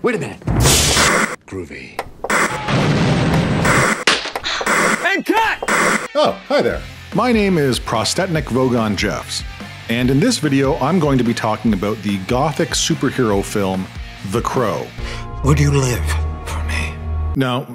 Wait a minute. Groovy. And cut! Oh, hi there. My name is Prostetnik Vogon Jeffs, and in this video I'm going to be talking about the gothic superhero film, The Crow. Would you live for me? No,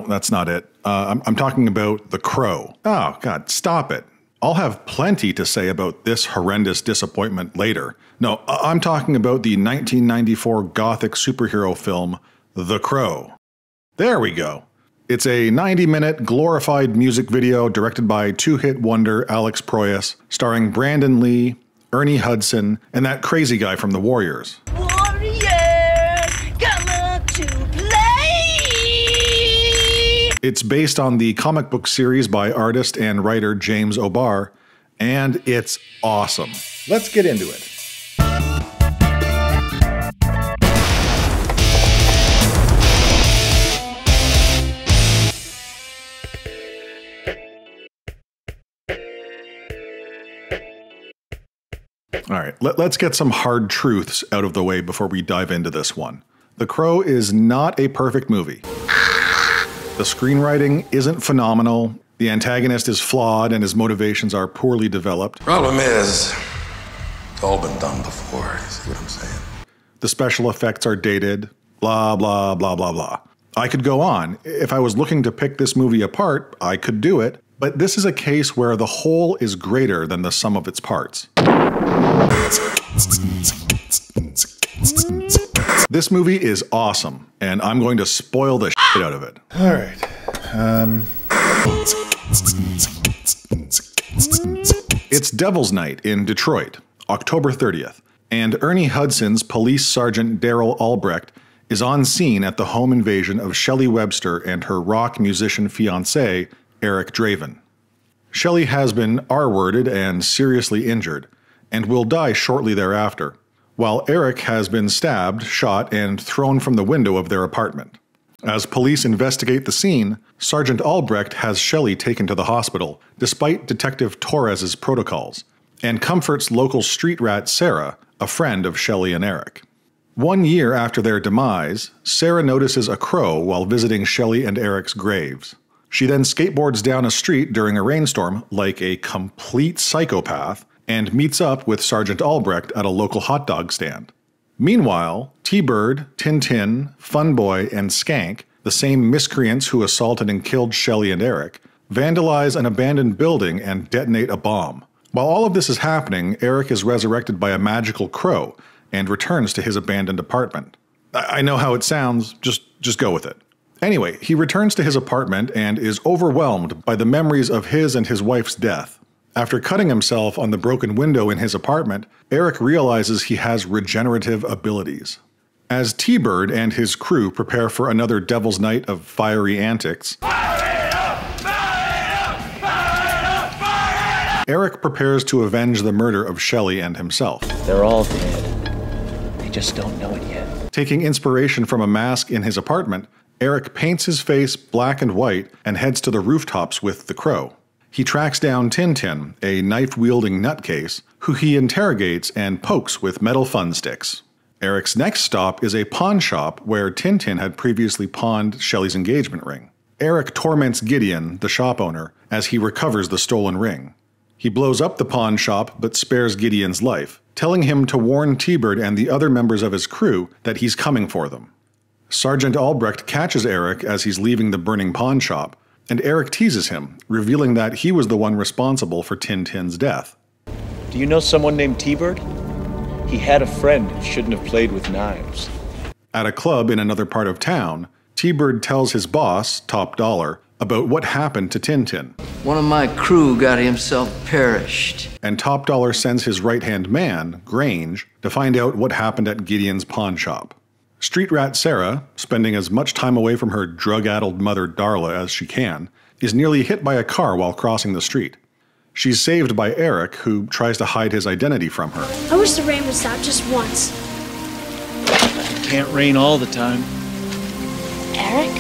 that's not it. I'm talking about The Crow. Oh, God, stop it. I'll have plenty to say about this horrendous disappointment later. No, I'm talking about the 1994 gothic superhero film, The Crow. There we go. It's a 90-minute glorified music video directed by two-hit wonder Alex Proyas, starring Brandon Lee, Ernie Hudson, and that crazy guy from The Warriors. It's based on the comic book series by artist and writer James O'Barr, and it's awesome. Let's get into it. All right, let's get some hard truths out of the way before we dive into this one. The Crow is not a perfect movie. The screenwriting isn't phenomenal, the antagonist is flawed, and his motivations are poorly developed. Problem is, it's all been done before, you see what I'm saying? The special effects are dated, blah, blah, blah, blah, blah. I could go on. If I was looking to pick this movie apart, I could do it, but this is a case where the whole is greater than the sum of its parts. This movie is awesome, and I'm going to spoil the shit out of it. All right. It's Devil's Night in Detroit, October 30th, and Ernie Hudson's Police Sergeant Daryl Albrecht is on scene at the home invasion of Shelley Webster and her rock musician fiancé, Eric Draven. Shelley has been R-worded and seriously injured, and will die shortly thereafter, while Eric has been stabbed, shot, and thrown from the window of their apartment. As police investigate the scene, Sergeant Albrecht has Shelley taken to the hospital, despite Detective Torres's protocols, and comforts local street rat Sarah, a friend of Shelley and Eric. 1 year after their demise, Sarah notices a crow while visiting Shelley and Eric's graves. She then skateboards down a street during a rainstorm like a complete psychopath, and meets up with Sergeant Albrecht at a local hot dog stand. Meanwhile, T-Bird, Tintin, Funboy, and Skank, the same miscreants who assaulted and killed Shelley and Eric, vandalize an abandoned building and detonate a bomb. While all of this is happening, Eric is resurrected by a magical crow and returns to his abandoned apartment. I know how it sounds, just go with it. Anyway, he returns to his apartment and is overwhelmed by the memories of his and his wife's death. After cutting himself on the broken window in his apartment, Eric realizes he has regenerative abilities. As T-Bird and his crew prepare for another Devil's Night of fiery antics, Eric prepares to avenge the murder of Shelley and himself. They're all dead. They just don't know it yet. Taking inspiration from a mask in his apartment, Eric paints his face black and white and heads to the rooftops with the Crow. He tracks down Tintin, a knife-wielding nutcase, who he interrogates and pokes with metal fun sticks. Eric's next stop is a pawn shop where Tintin had previously pawned Shelley's engagement ring. Eric torments Gideon, the shop owner, as he recovers the stolen ring. He blows up the pawn shop but spares Gideon's life, telling him to warn T-Bird and the other members of his crew that he's coming for them. Sergeant Albrecht catches Eric as he's leaving the burning pawn shop, and Eric teases him, revealing that he was the one responsible for Tintin's death. Do you know someone named T-Bird? He had a friend who shouldn't have played with knives. At a club in another part of town, T-Bird tells his boss, Top Dollar, about what happened to Tintin. One of my crew got himself perished. And Top Dollar sends his right-hand man, Grange, to find out what happened at Gideon's pawn shop. Street rat Sarah, spending as much time away from her drug-addled mother Darla as she can, is nearly hit by a car while crossing the street. She's saved by Eric, who tries to hide his identity from her. I wish the rain would stop just once. It can't rain all the time. Eric?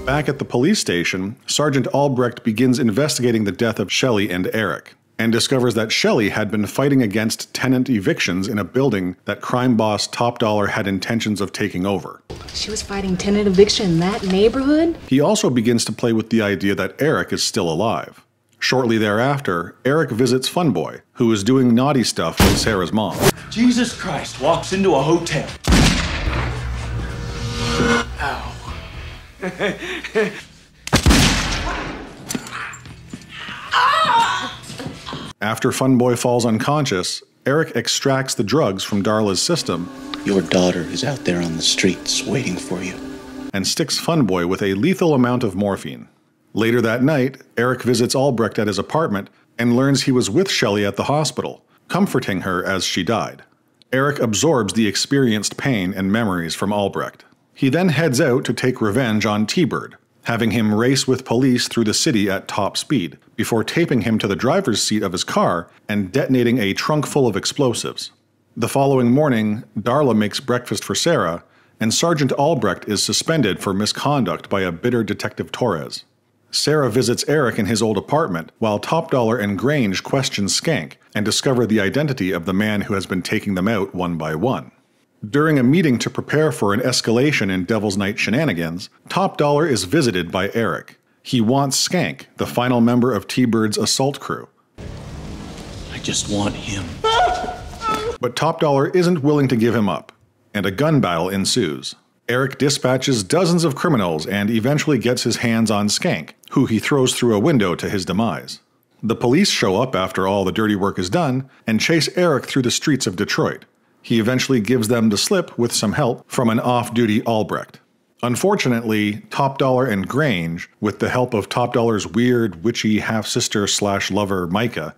Back at the police station, Sergeant Albrecht begins investigating the death of Shelley and Eric. and discovers that Shelley had been fighting against tenant evictions in a building that crime boss Top Dollar had intentions of taking over. She was fighting tenant eviction in that neighborhood? He also begins to play with the idea that Eric is still alive. Shortly thereafter, Eric visits Funboy, who is doing naughty stuff with Sarah's mom. Jesus Christ walks into a hotel. Ow. After Funboy falls unconscious, Eric extracts the drugs from Darla's system. Your daughter is out there on the streets waiting for you. And sticks Funboy with a lethal amount of morphine. Later that night, Eric visits Albrecht at his apartment and learns he was with Shelley at the hospital, comforting her as she died. Eric absorbs the experienced pain and memories from Albrecht. He then heads out to take revenge on T-Bird, having him race with police through the city at top speed, before taping him to the driver's seat of his car and detonating a trunk full of explosives. The following morning, Darla makes breakfast for Sarah, and Sergeant Albrecht is suspended for misconduct by a bitter Detective Torres. Sarah visits Eric in his old apartment, while Top Dollar and Grange question Skank and discover the identity of the man who has been taking them out one by one. During a meeting to prepare for an escalation in Devil's Night shenanigans, Top Dollar is visited by Eric. He wants Skank, the final member of T-Bird's assault crew. I just want him. But Top Dollar isn't willing to give him up, and a gun battle ensues. Eric dispatches dozens of criminals and eventually gets his hands on Skank, who he throws through a window to his demise. The police show up after all the dirty work is done and chase Eric through the streets of Detroit. He eventually gives them the slip with some help from an off-duty Albrecht. Unfortunately, Top Dollar and Grange, with the help of Top Dollar's weird, witchy half-sister/lover Micah,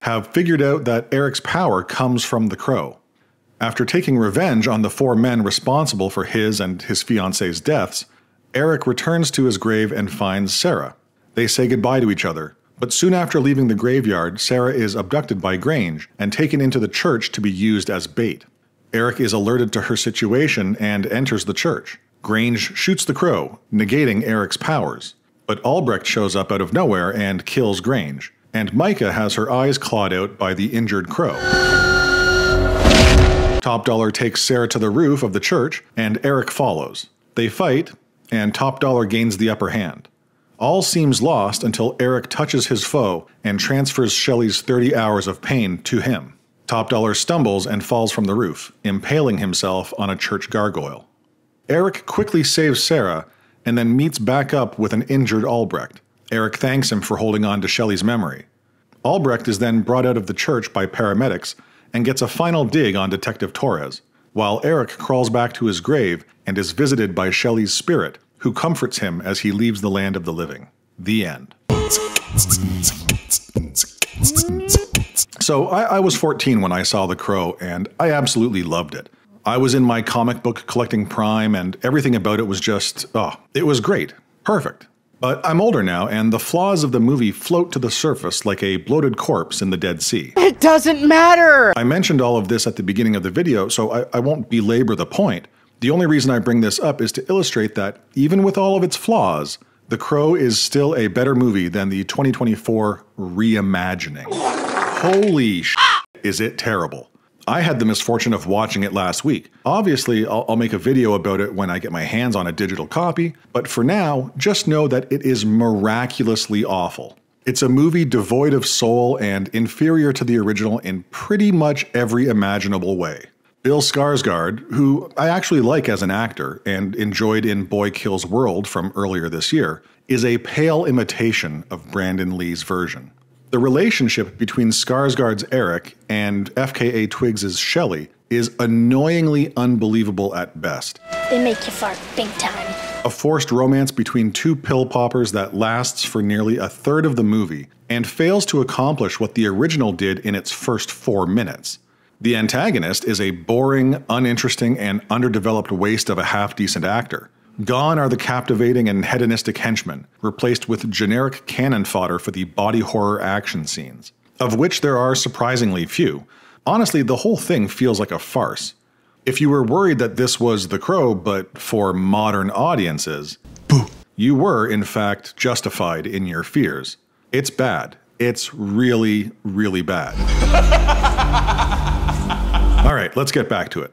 have figured out that Eric's power comes from the Crow. After taking revenge on the 4 men responsible for his and his fiancée's deaths, Eric returns to his grave and finds Sarah. They say goodbye to each other, but soon after leaving the graveyard, Sarah is abducted by Grange and taken into the church to be used as bait. Eric is alerted to her situation and enters the church. Grange shoots the Crow, negating Eric's powers, but Albrecht shows up out of nowhere and kills Grange, and Micah has her eyes clawed out by the injured Crow. Top Dollar takes Sarah to the roof of the church, and Eric follows. They fight, and Top Dollar gains the upper hand. All seems lost until Eric touches his foe and transfers Shelley's 30 hours of pain to him. Top Dollar stumbles and falls from the roof, impaling himself on a church gargoyle. Eric quickly saves Sarah, and then meets back up with an injured Albrecht. Eric thanks him for holding on to Shelley's memory. Albrecht is then brought out of the church by paramedics and gets a final dig on Detective Torres, while Eric crawls back to his grave and is visited by Shelley's spirit, who comforts him as he leaves the land of the living. The end. So I was 14 when I saw The Crow, and I absolutely loved it. I was in my comic book collecting prime, and everything about it was just, it was great. Perfect. But I'm older now, and the flaws of the movie float to the surface like a bloated corpse in the Dead Sea. It doesn't matter! I mentioned all of this at the beginning of the video, so I won't belabor the point. The only reason I bring this up is to illustrate that, even with all of its flaws, The Crow is still a better movie than the 2024 reimagining. Holy shit, is it terrible. I had the misfortune of watching it last week. Obviously, I'll make a video about it when I get my hands on a digital copy, but for now, just know that it is miraculously awful. It's a movie devoid of soul and inferior to the original in pretty much every imaginable way. Bill Skarsgård, who I actually like as an actor and enjoyed in Boy Kills World from earlier this year, is a pale imitation of Brandon Lee's version. The relationship between Skarsgård's Eric and FKA Twigs' Shelley is annoyingly unbelievable at best. They make you fart big time. A forced romance between 2 pill poppers that lasts for nearly a third of the movie and fails to accomplish what the original did in its first 4 minutes. The antagonist is a boring, uninteresting, and underdeveloped waste of a half-decent actor. Gone are the captivating and hedonistic henchmen, replaced with generic cannon fodder for the body horror action scenes, of which there are surprisingly few. Honestly, the whole thing feels like a farce. If you were worried that this was The Crow, but for modern audiences, you were, in fact, justified in your fears. It's bad, It's really, really bad. All right, let's get back to it.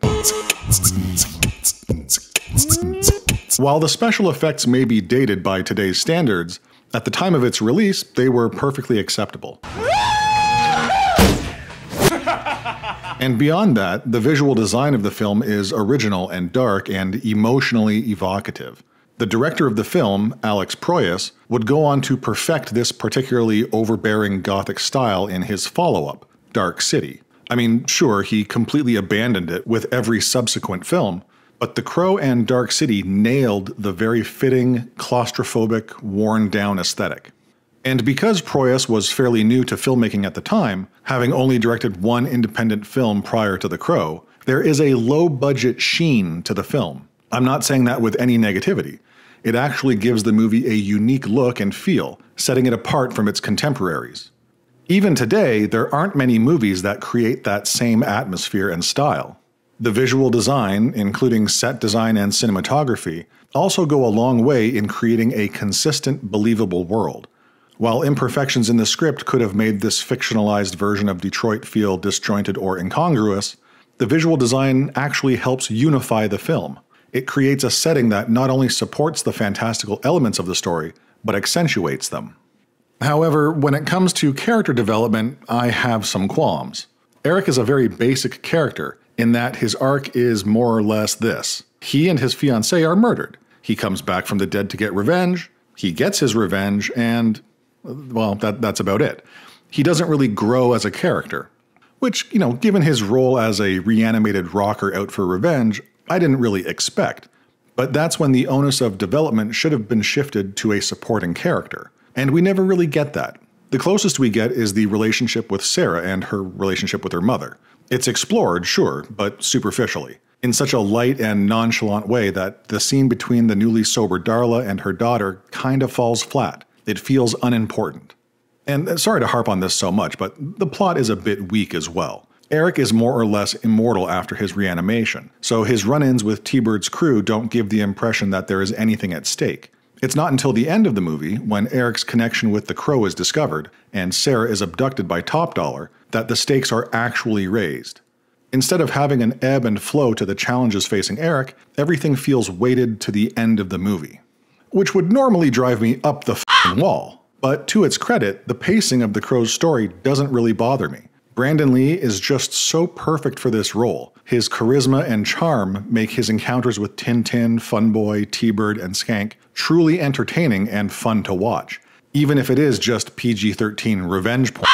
While the special effects may be dated by today's standards, at the time of its release, they were perfectly acceptable. And beyond that, the visual design of the film is original and dark and emotionally evocative. The director of the film, Alex Proyas, would go on to perfect this particularly overbearing Gothic style in his follow-up, Dark City. I mean, sure, he completely abandoned it with every subsequent film, but The Crow and Dark City nailed the very fitting, claustrophobic, worn-down aesthetic. And because Proyas was fairly new to filmmaking at the time, having only directed one independent film prior to The Crow, there is a low-budget sheen to the film. I'm not saying that with any negativity. It actually gives the movie a unique look and feel, setting it apart from its contemporaries. Even today, there aren't many movies that create that same atmosphere and style. The visual design, including set design and cinematography, also go a long way in creating a consistent, believable world. While imperfections in the script could have made this fictionalized version of Detroit feel disjointed or incongruous, the visual design actually helps unify the film. It creates a setting that not only supports the fantastical elements of the story, but accentuates them. However, when it comes to character development, I have some qualms. Eric is a very basic character, in that his arc is more or less this. He and his fiancée are murdered. He comes back from the dead to get revenge, he gets his revenge, and well, that's about it. He doesn't really grow as a character. Which, given his role as a reanimated rocker out for revenge, I didn't really expect. But that's when the onus of development should have been shifted to a supporting character. And we never really get that. The closest we get is the relationship with Sarah and her relationship with her mother. It's explored, sure, but superficially. In such a light and nonchalant way that the scene between the newly sober Darla and her daughter kind of falls flat. It feels unimportant. And sorry to harp on this so much, but the plot is a bit weak as well. Eric is more or less immortal after his reanimation, so his run-ins with T-Bird's crew don't give the impression that there is anything at stake. It's not until the end of the movie, when Eric's connection with the Crow is discovered, and Sarah is abducted by Top Dollar, that the stakes are actually raised. Instead of having an ebb and flow to the challenges facing Eric, everything feels weighted to the end of the movie. Which would normally drive me up the f***ing wall. But to its credit, the pacing of the Crow's story doesn't really bother me. Brandon Lee is just so perfect for this role. His charisma and charm make his encounters with Tintin, Funboy, T-Bird, and Skank truly entertaining and fun to watch, even if it is just PG-13 revenge porn.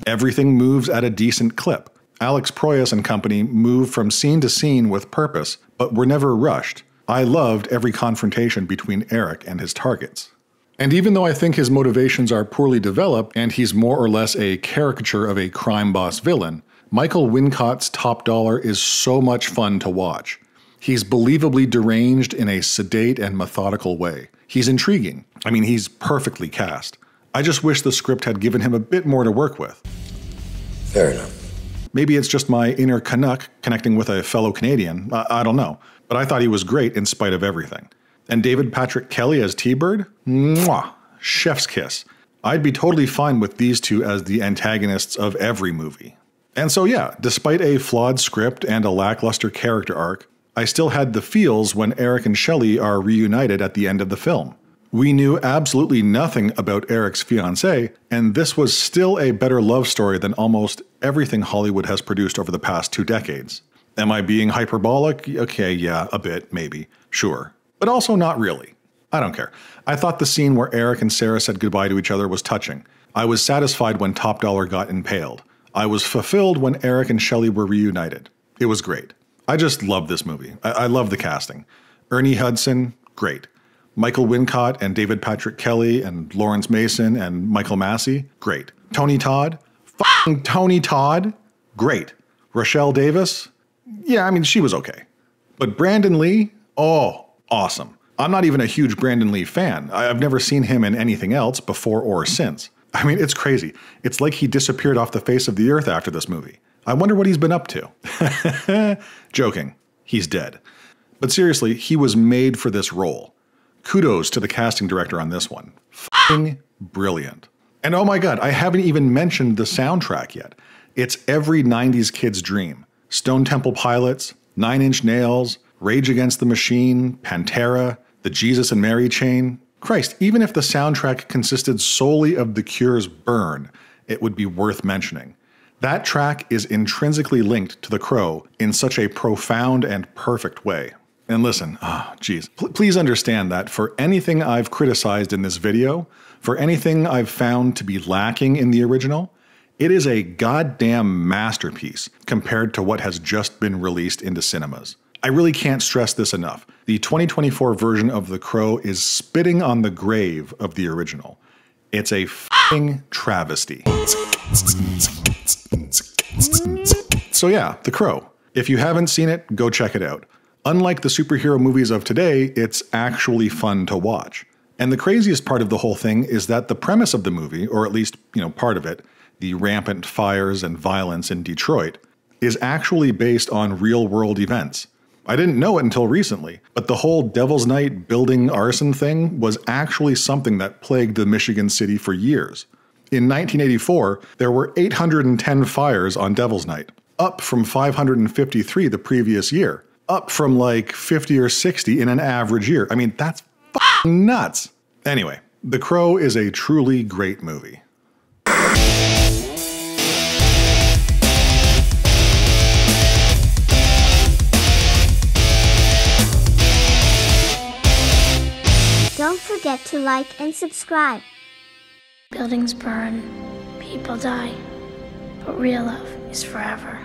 Everything moves at a decent clip. Alex Proyas and company move from scene to scene with purpose, but were never rushed. I loved every confrontation between Eric and his targets. And even though I think his motivations are poorly developed and he's more or less a caricature of a crime boss villain, Michael Wincott's Top Dollar is so much fun to watch. He's believably deranged in a sedate and methodical way. He's intriguing. I mean, he's perfectly cast. I just wish the script had given him a bit more to work with. Fair enough. Maybe it's just my inner Canuck connecting with a fellow Canadian. I don't know. But I thought he was great in spite of everything. And David Patrick Kelly as T-Bird? Mwah! Chef's kiss. I'd be totally fine with these two as the antagonists of every movie. And so yeah, despite a flawed script and a lackluster character arc, I still had the feels when Eric and Shelley are reunited at the end of the film. We knew absolutely nothing about Eric's fiancée, and this was still a better love story than almost everything Hollywood has produced over the past 2 decades. Am I being hyperbolic? Okay, yeah, a bit, maybe, sure. But also not really. I don't care. I thought the scene where Eric and Sarah said goodbye to each other was touching. I was satisfied when Top Dollar got impaled. I was fulfilled when Eric and Shelley were reunited. It was great. I just love this movie. I love the casting. Ernie Hudson, great. Michael Wincott and David Patrick Kelly and Lawrence Mason and Michael Massey, great. Tony Todd, f***ing Tony Todd, great. Rochelle Davis, yeah, I mean, she was okay. But Brandon Lee, oh, awesome. I'm not even a huge Brandon Lee fan. I've never seen him in anything else before or since. I mean, it's crazy. It's like he disappeared off the face of the earth after this movie. I wonder what he's been up to. Joking. He's dead. But seriously, he was made for this role. Kudos to the casting director on this one. F***ing brilliant. And oh my god, I haven't even mentioned the soundtrack yet. It's every 90s kid's dream. Stone Temple Pilots, 9 Inch Nails, Rage Against the Machine, Pantera, the Jesus and Mary chain. Christ, even if the soundtrack consisted solely of The Cure's Burn, it would be worth mentioning. That track is intrinsically linked to The Crow in such a profound and perfect way. And listen, please understand that for anything I've criticized in this video, for anything I've found to be lacking in the original, it is a goddamn masterpiece compared to what has just been released into cinemas. I really can't stress this enough. The 2024 version of The Crow is spitting on the grave of the original. It's a f***ing travesty. So yeah, The Crow. If you haven't seen it, go check it out. Unlike the superhero movies of today, it's actually fun to watch. And the craziest part of the whole thing is that the premise of the movie, or at least, part of it, the rampant fires and violence in Detroit, is actually based on real-world events. I didn't know it until recently, but the whole Devil's Night building arson thing was actually something that plagued the Michigan city for years. In 1984, there were 810 fires on Devil's Night, up from 553 the previous year, up from like 50 or 60 in an average year. I mean, that's f***ing nuts. Anyway, The Crow is a truly great movie. Don't forget to like and subscribe. Buildings burn, people die, but real love is forever.